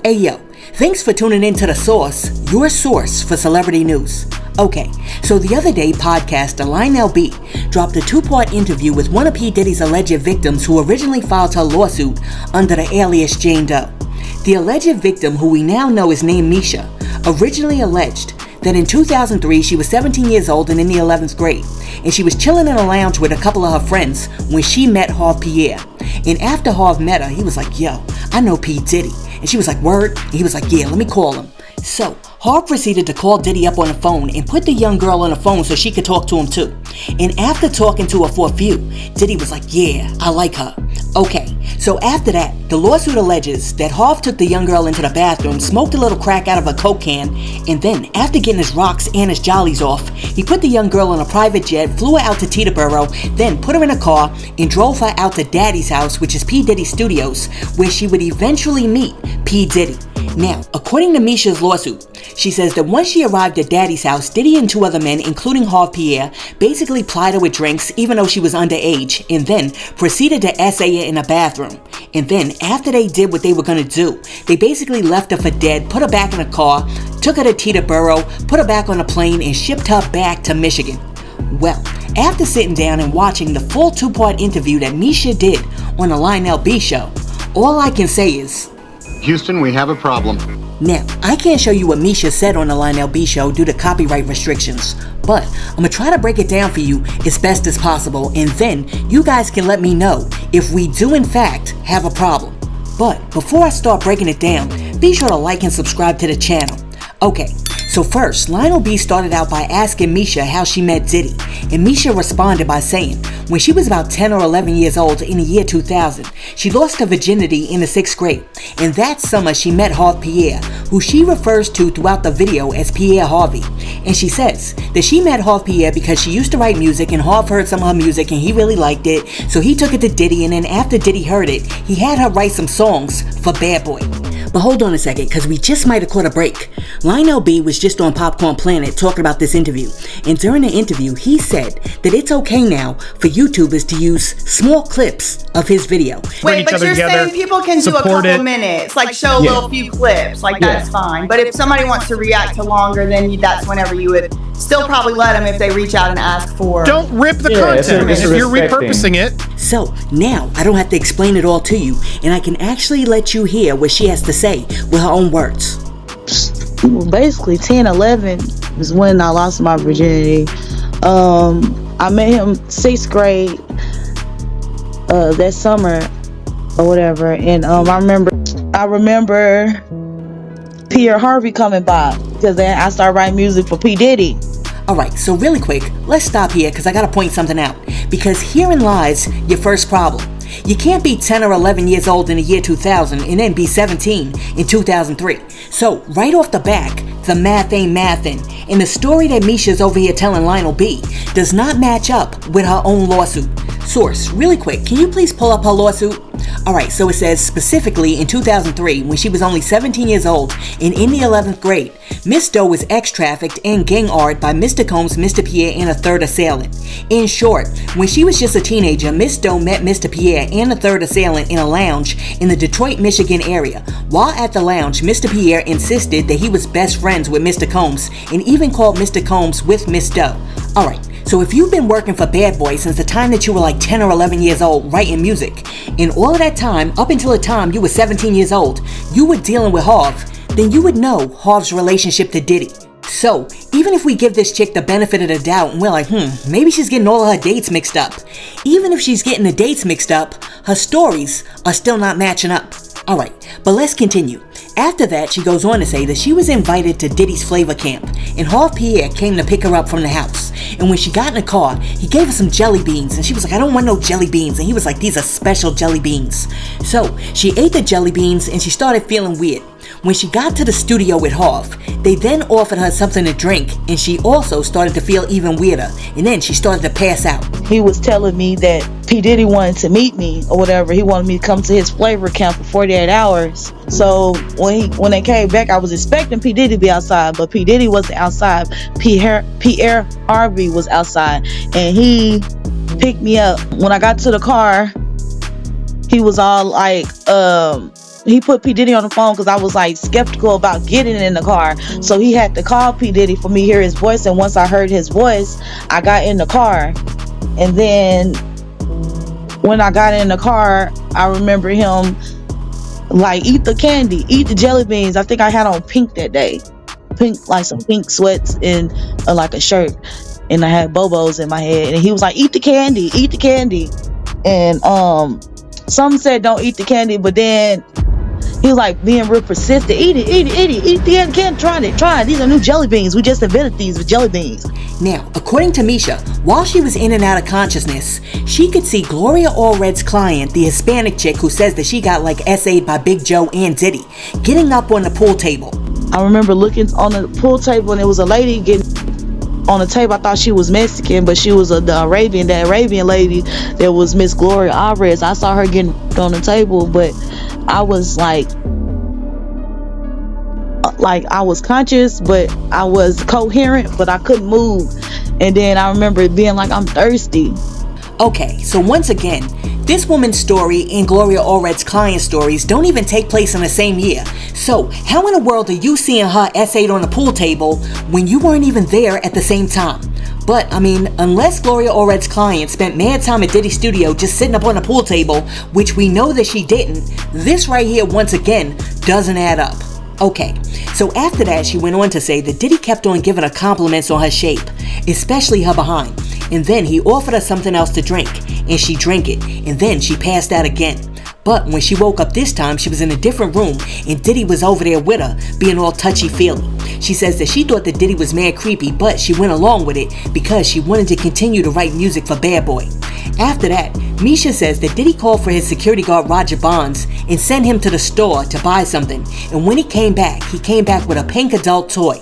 Hey yo, thanks for tuning in to The Source, your source for celebrity news. Okay, so the other day, podcaster Lionel B dropped a two-part interview with one of P. Diddy's alleged victims who originally filed her lawsuit under the alias Jane Doe. The alleged victim, who we now know is named Misha, originally alleged that in 2003 she was 17 years old and in the 11th grade, and she was chilling in a lounge with a couple of her friends when she met Harv Pierre. And after Harv met her, he was like, yo, I know P. Diddy. And she was like, word? And he was like, yeah, let me call him. So, Harv proceeded to call Diddy up on the phone and put the young girl on the phone so she could talk to him too. And after talking to her for a few, Diddy was like, yeah, I like her. Okay, so after that, the lawsuit alleges that Harv took the young girl into the bathroom, smoked a little crack out of a Coke can, and then, after getting his rocks and his jollies off, he put the young girl on a private jet, flew her out to Teterboro, then put her in a car and drove her out to Daddy's house, which is P. Diddy Studios, where she would eventually meet P. Diddy. Now, according to Misha's lawsuit, she says that once she arrived at Daddy's house, Diddy and two other men, including Harv Pierre, basically plied her with drinks even though she was underage, and then proceeded to essay her in a bathroom. And then, after they did what they were gonna do, they basically left her for dead, put her back in a car, took her to Teterboro, put her back on a plane, and shipped her back to Michigan. Well, after sitting down and watching the full two-part interview that Misha did on the Lionel B show, all I can say is, Houston, we have a problem. Now, I can't show you what Misha said on the Lionel B show due to copyright restrictions, but I'm gonna try to break it down for you as best as possible, and then you guys can let me know if we do in fact have a problem. But before I start breaking it down, be sure to like and subscribe to the channel. Okay, so first, Lionel B started out by asking Misha how she met Diddy, and Misha responded by saying, when she was about 10 or 11 years old in the year 2000, she lost her virginity in the 6th grade, and that summer she met Harv Pierre, who she refers to throughout the video as Pierre Harvey. And she says that she met Harv Pierre because she used to write music and Harv heard some of her music and he really liked it, so he took it to Diddy, and then after Diddy heard it, he had her write some songs for Bad Boy. But hold on a second, because we just might have caught a break. Lionel B was just on Popcorn Planet talking about this interview, and during the interview he said that it's okay now for YouTubers to use small clips of his video. Wait, but you're saying people can do a couple minutes, like show a little few clips, like that's fine. But if somebody wants to react to longer, then that's whenever you would still probably let them if they reach out and ask for. Don't rip the content if you're repurposing it. So now I don't have to explain it all to you, and I can actually let you hear what she has to say with her own words. Basically 10, 11 is when I lost my virginity. I met him 6th grade that summer or whatever, and I remember Pierre Harvey coming by because then I started writing music for P. Diddy. Alright, so really quick, let's stop here because I gotta point something out, because herein lies your first problem. You can't be 10 or 11 years old in the year 2000 and then be 17 in 2003. So, right off the back, the math ain't mathin', and the story that Misha's over here telling Lionel B does not match up with her own lawsuit. Source, really quick, can you please pull up her lawsuit? Alright, so it says specifically in 2003, when she was only 17 years old and in the 11th grade, Miss Doe was ex-trafficked and gang-ard by Mr. Combs, Mr. Pierre, and a third assailant. In short, when she was just a teenager, Miss Doe met Mr. Pierre and a third assailant in a lounge in the Detroit, Michigan area. While at the lounge, Mr. Pierre insisted that he was best friends with Mr. Combs and even called Mr. Combs with Miss Doe. Alright, so if you've been working for Bad Boy since the time that you were like 10 or 11 years old writing music, and all of that time, up until the time you were 17 years old, you were dealing with Harv, then you would know Harv's relationship to Diddy. So, even if we give this chick the benefit of the doubt and we're like, maybe she's getting all of her dates mixed up. Even if she's getting the dates mixed up, her stories are still not matching up. Alright, but let's continue. After that, she goes on to say that she was invited to Diddy's flavor camp, and Harv Pierre came to pick her up from the house. And when she got in the car, he gave her some jelly beans, and she was like, I don't want no jelly beans. And he was like, these are special jelly beans. So, she ate the jelly beans, and she started feeling weird. When she got to the studio with Harv, they then offered her something to drink, and she also started to feel even weirder, and then she started to pass out. He was telling me that P. Diddy wanted to meet me or whatever. He wanted me to come to his flavor camp for 48 hours. So when they came back, I was expecting P. Diddy to be outside, but P. Diddy wasn't outside. Pierre Harvey was outside, and he picked me up. When I got to the car, he was all like, he put P. Diddy on the phone because I was like skeptical about getting in the car. So he had to call P. Diddy for me to hear his voice. And once I heard his voice, I got in the car. And then when I got in the car, I remember him like, eat the candy, eat the jelly beans. I think I had on pink that day. Pink, like some pink sweats and like a shirt. And I had Bobos in my head. And he was like, eat the candy, eat the candy. And some said don't eat the candy, but then he was like being real persistent. Eat it, eat the candy, try it. These are new jelly beans. We just invented these with jelly beans. Now, according to Misha, while she was in and out of consciousness, she could see Gloria Allred's client, the Hispanic chick who says that she got like SA'd by Big Joe and Diddy, getting up on the pool table. I remember looking on the pool table and there was a lady getting on the table. I thought she was Mexican, but she was the Arabian lady that was Miss Gloria Alvarez. I saw her getting on the table, but I was like I was conscious, but I was coherent, but I couldn't move. And then I remember it being like, I'm thirsty. Okay, so once again, this woman's story and Gloria Allred's client stories don't even take place in the same year. So how in the world are you seeing her essayed on the pool table when you weren't even there at the same time? But, I mean, unless Gloria Allred's client spent mad time at Diddy's studio just sitting up on the pool table, which we know that she didn't, this right here, once again, doesn't add up. Okay, so after that, she went on to say that Diddy kept on giving her compliments on her shape, especially her behind. And then he offered her something else to drink, and she drank it, and then she passed out again. But when she woke up this time, she was in a different room, and Diddy was over there with her, being all touchy-feely. She says that she thought that Diddy was mad creepy, but she went along with it because she wanted to continue to write music for Bad Boy. After that, Misha says that Diddy called for his security guard Roger Bonds and sent him to the store to buy something, and when he came back with a pink adult toy.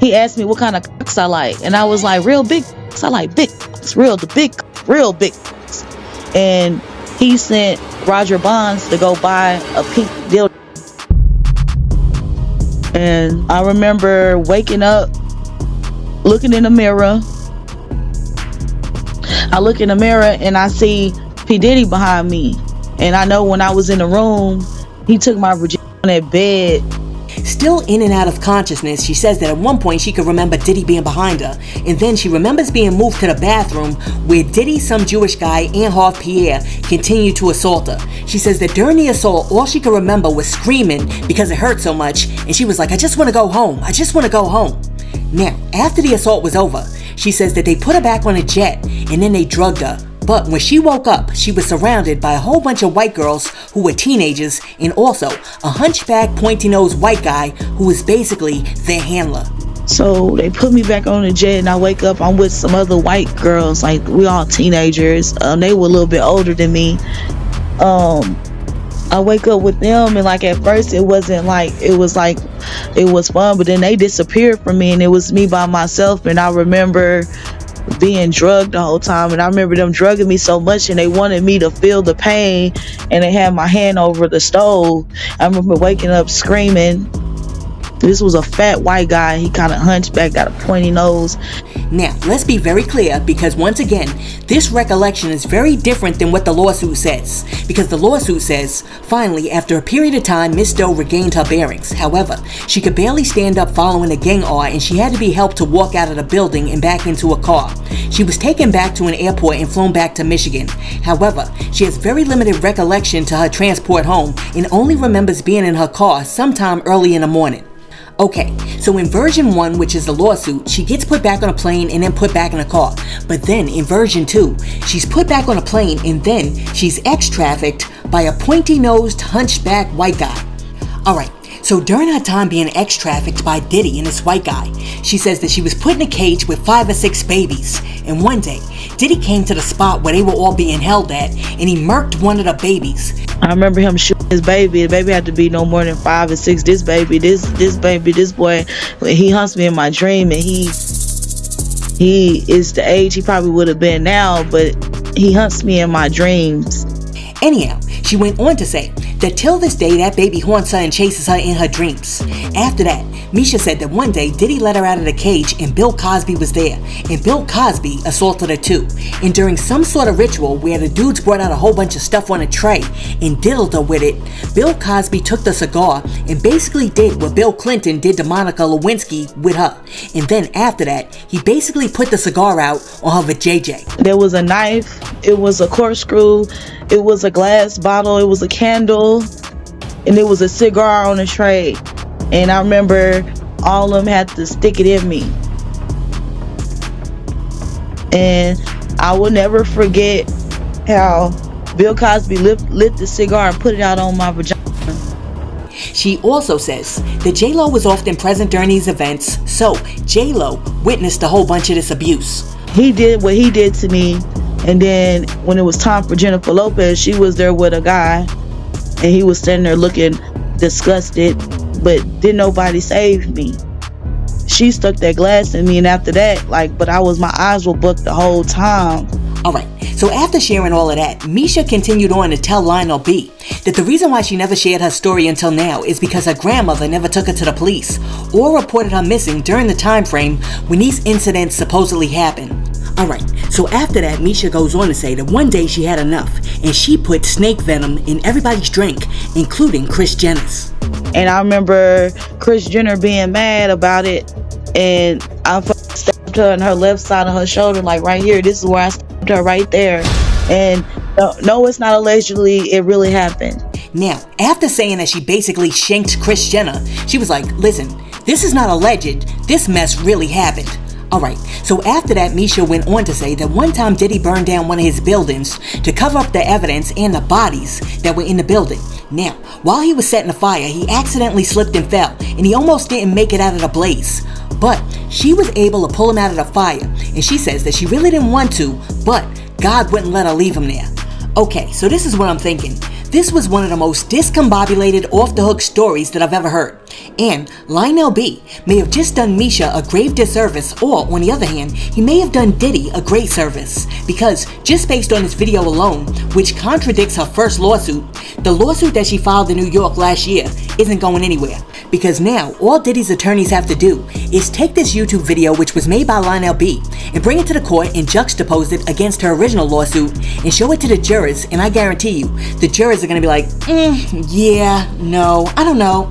He asked me what kind of cocks I like, and I was like, real big cocks. I like big cocks, real big cocks. And he sent Roger Bonds to go buy a pink dildo. And I remember waking up, looking in the mirror. I look in the mirror and I see P. Diddy behind me. And I know when I was in the room, he took my virginity on that bed. Still in and out of consciousness, she says that at one point she could remember Diddy being behind her, and then she remembers being moved to the bathroom where Diddy, some Jewish guy, and Harve Pierre continued to assault her. She says that during the assault, all she could remember was screaming because it hurt so much, and she was like, I just want to go home. Now, after the assault was over, she says that they put her back on a jet, and then they drugged her. But when she woke up, she was surrounded by a whole bunch of white girls who were teenagers, and also a hunchback, pointy-nosed white guy who was basically their handler. So they put me back on the jet, and I wake up, I'm with some other white girls, like we all teenagers. They were a little bit older than me. I wake up with them, and like at first it was fun, but then they disappeared from me, and it was me by myself. And I remember being drugged the whole time, and I remember them drugging me so much, and they wanted me to feel the pain, and they had my hand over the stove. I remember waking up screaming. This was a fat white guy. He kind of hunchback, got a pointy nose. Now, let's be very clear, because once again, this recollection is very different than what the lawsuit says. Because the lawsuit says, finally, after a period of time, Miss Doe regained her bearings. However, she could barely stand up following a gang R, and she had to be helped to walk out of the building and back into a car. She was taken back to an airport and flown back to Michigan. However, she has very limited recollection to her transport home and only remembers being in her car sometime early in the morning. Okay, so in version 1, which is the lawsuit, she gets put back on a plane and then put back in a car. But then in version 2, she's put back on a plane and then she's ex-trafficked by a pointy-nosed, hunchback white guy. Alright, so during her time being ex-trafficked by Diddy and this white guy, she says that she was put in a cage with 5 or 6 babies. And one day, Diddy came to the spot where they were all being held at, and he murked one of the babies. I remember him shooting his baby. The baby had to be no more than 5 or 6. This boy, he hunts me in my dream, and he is the age he probably would have been now, but he hunts me in my dreams. Anyhow, she went on to say that till this day that baby haunts her and chases her in her dreams. After that, Misha said that one day Diddy let her out of the cage and Bill Cosby was there, and Bill Cosby assaulted her too. And during some sort of ritual where the dudes brought out a whole bunch of stuff on a tray and diddled her with it, Bill Cosby took the cigar and basically did what Bill Clinton did to Monica Lewinsky with her. And then after that, he basically put the cigar out on her vajayjay. There was a knife, it was a corkscrew, it was a glass bottle, it was a candle, and it was a cigar on a tray. And I remember all of them had to stick it in me. And I will never forget how Bill Cosby lit the cigar and put it out on my vagina. She also says that J-Lo was often present during these events, so J-Lo witnessed a whole bunch of this abuse. He did what he did to me, and then when it was time for Jennifer Lopez, she was there with a guy, and he was standing there looking disgusted, but didn't nobody save me. She stuck that glass in me, and after that, but my eyes were booked the whole time. Alright, so after sharing all of that, Misha continued on to tell Lionel B that the reason why she never shared her story until now is because her grandmother never took her to the police or reported her missing during the time frame when these incidents supposedly happened. Alright, so after that, Misha goes on to say that one day she had enough and she put snake venom in everybody's drink, including Kris Jenner's. And I remember Kris Jenner being mad about it, and I stabbed her on her left side of her shoulder, right here. This is where I stabbed her, right there. And no, it's not allegedly, it really happened. Now, after saying that she basically shanked Kris Jenner, she was like, listen, this is not alleged, this mess really happened. Alright, so after that, Misha went on to say that one time Diddy burned down one of his buildings to cover up the evidence and the bodies that were in the building. Now, while he was setting the fire, he accidentally slipped and fell, and he almost didn't make it out of the blaze. But she was able to pull him out of the fire, and she says that she really didn't want to, but God wouldn't let her leave him there. Okay, so this is what I'm thinking. This was one of the most discombobulated, off-the-hook stories that I've ever heard. And Lionel B may have just done Misha a grave disservice, or on the other hand, he may have done Diddy a great service. Because just based on this video alone, which contradicts her first lawsuit, the lawsuit that she filed in New York last year isn't going anywhere. Because now, all Diddy's attorneys have to do is take this YouTube video, which was made by Lionel B, and bring it to the court and juxtapose it against her original lawsuit and show it to the jurors, and I guarantee you, the jurors are going to be like, yeah, no, I don't know,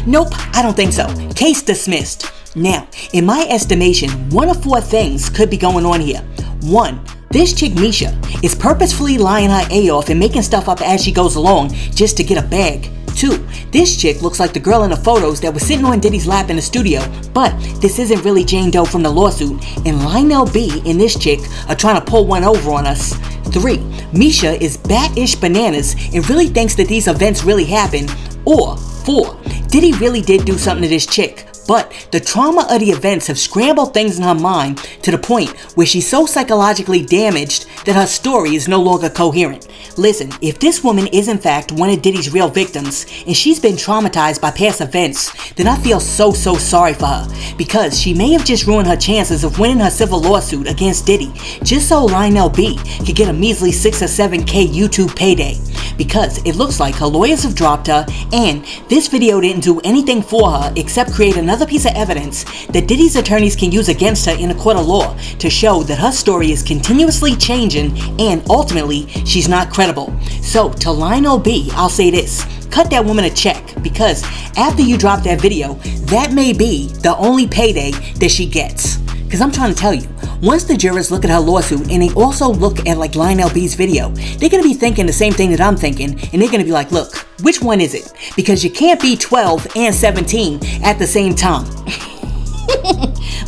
nope, I don't think so. Case dismissed. Now, in my estimation, one of four things could be going on here. 1. This chick Misha is purposefully lying her A off and making stuff up as she goes along just to get a bag. 2. This chick looks like the girl in the photos that was sitting on Diddy's lap in the studio, but this isn't really Jane Doe from the lawsuit, and Lionel B and this chick are trying to pull one over on us. 3. Misha is bat-ish bananas and really thinks that these events really happened. Or 4. Diddy really did do something to this chick, but the trauma of the events have scrambled things in her mind to the point where she's so psychologically damaged that her story is no longer coherent. Listen, if this woman is in fact one of Diddy's real victims, and she's been traumatized by past events, then I feel so sorry for her, because she may have just ruined her chances of winning her civil lawsuit against Diddy, just so Lionel B could get a measly 6 or 7K YouTube payday. Because it looks like her lawyers have dropped her, and this video didn't do anything for her except create another piece of evidence that Diddy's attorneys can use against her in a court of law to show that her story is continuously changing and ultimately she's not credible. So to Lionel B, I'll say this: cut that woman a check, because after you drop that video, that may be the only payday that she gets. Because I'm trying to tell you, once the jurors look at her lawsuit and they also look at Lionel B's video, they're going to be thinking the same thing that I'm thinking, and they're going to be like, look, which one is it? Because you can't be 12 and 17 at the same time.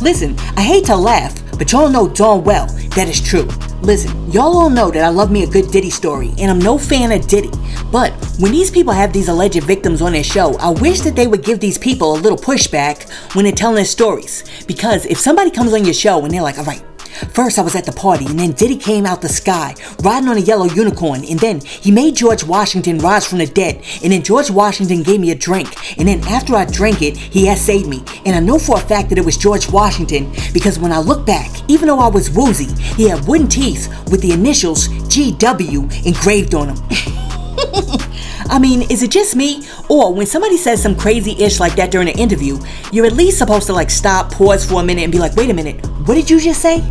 Listen, I hate to laugh, but y'all know darn well that is true. Listen, y'all all know that I love me a good Diddy story, and I'm no fan of Diddy. But when these people have these alleged victims on their show, I wish that they would give these people a little pushback when they're telling their stories. Because if somebody comes on your show and they're like, alright, first I was at the party, and then Diddy came out the sky, riding on a yellow unicorn, and then he made George Washington rise from the dead, and then George Washington gave me a drink, and then after I drank it, he essayed me, and I know for a fact that it was George Washington, because when I look back, even though I was woozy, he had wooden teeth with the initials GW engraved on them. I mean, is it just me? Or when somebody says some crazy ish like that during an interview, you're at least supposed to like stop, pause for a minute and be like, wait a minute, what did you just say?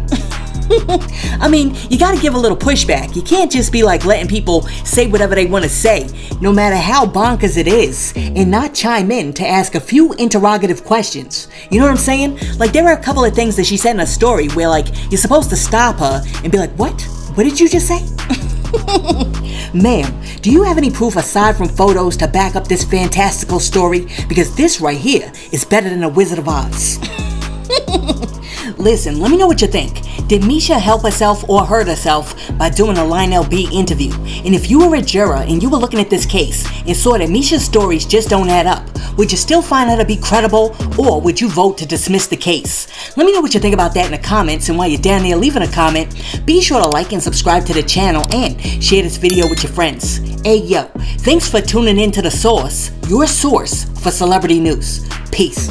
I mean, you gotta give a little pushback. You can't just be like letting people say whatever they want to say, no matter how bonkers it is, and not chime in to ask a few interrogative questions. You know what I'm saying? Like, there are a couple of things that she said in a story where, like, you're supposed to stop her and be like, what? What did you just say? Ma'am, do you have any proof aside from photos to back up this fantastical story? Because this right here is better than a Wizard of Oz. Listen, let me know what you think. Did Misha help herself or hurt herself by doing a Lionel B interview? And if you were a juror and you were looking at this case and saw that Misha's stories just don't add up, would you still find her to be credible, or would you vote to dismiss the case? Let me know what you think about that in the comments, and while you're down there leaving a comment, be sure to like and subscribe to the channel and share this video with your friends. Hey yo, thanks for tuning in to The Source, your source for celebrity news. Peace.